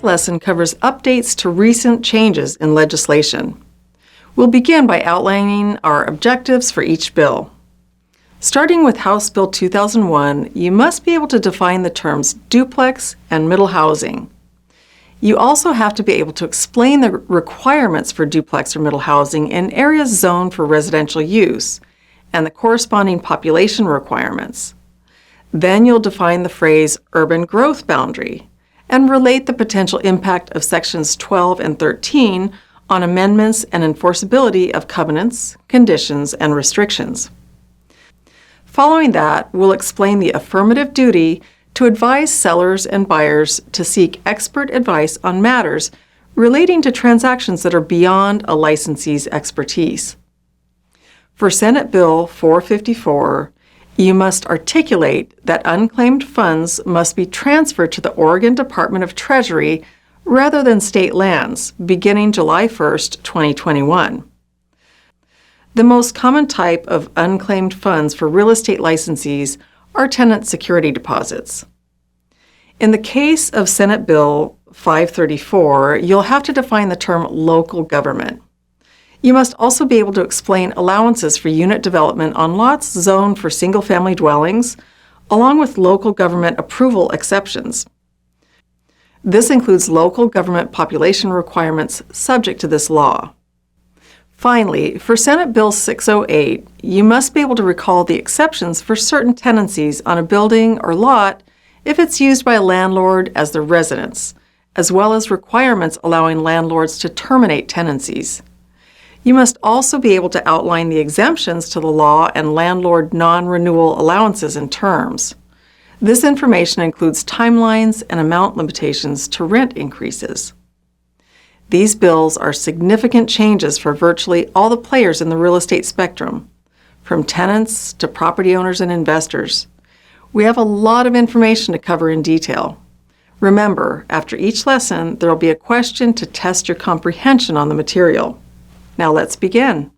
lesson covers updates to recent changes in legislation. We'll begin by outlining our objectives for each bill. Starting with House Bill 2001, you must be able to define the terms duplex and middle housing. You also have to be able to explain the requirements for duplex or middle housing in areas zoned for residential use and the corresponding population requirements. Then you'll define the phrase urban growth boundary and relate the potential impact of Sections 12 and 13 on amendments and enforceability of covenants, conditions, and restrictions. Following that, we'll explain the affirmative duty to advise sellers and buyers to seek expert advice on matters relating to transactions that are beyond a licensee's expertise. For Senate Bill 454, you must articulate that unclaimed funds must be transferred to the Oregon Department of Treasury rather than state lands, beginning July 1, 2021. The most common type of unclaimed funds for real estate licensees are tenant security deposits. In the case of Senate Bill 534, you'll have to define the term local government. You must also be able to explain allowances for unit development on lots zoned for single-family dwellings, along with local government approval exceptions. This includes local government population requirements subject to this law. Finally, for Senate Bill 608, you must be able to recall the exceptions for certain tenancies on a building or lot if it's used by a landlord as their residence, as well as requirements allowing landlords to terminate tenancies. You must also be able to outline the exemptions to the law and landlord non-renewal allowances and terms. This information includes timelines and amount limitations to rent increases. These bills are significant changes for virtually all the players in the real estate spectrum, from tenants to property owners and investors. We have a lot of information to cover in detail. Remember, after each lesson, there will be a question to test your comprehension on the material. Now let's begin.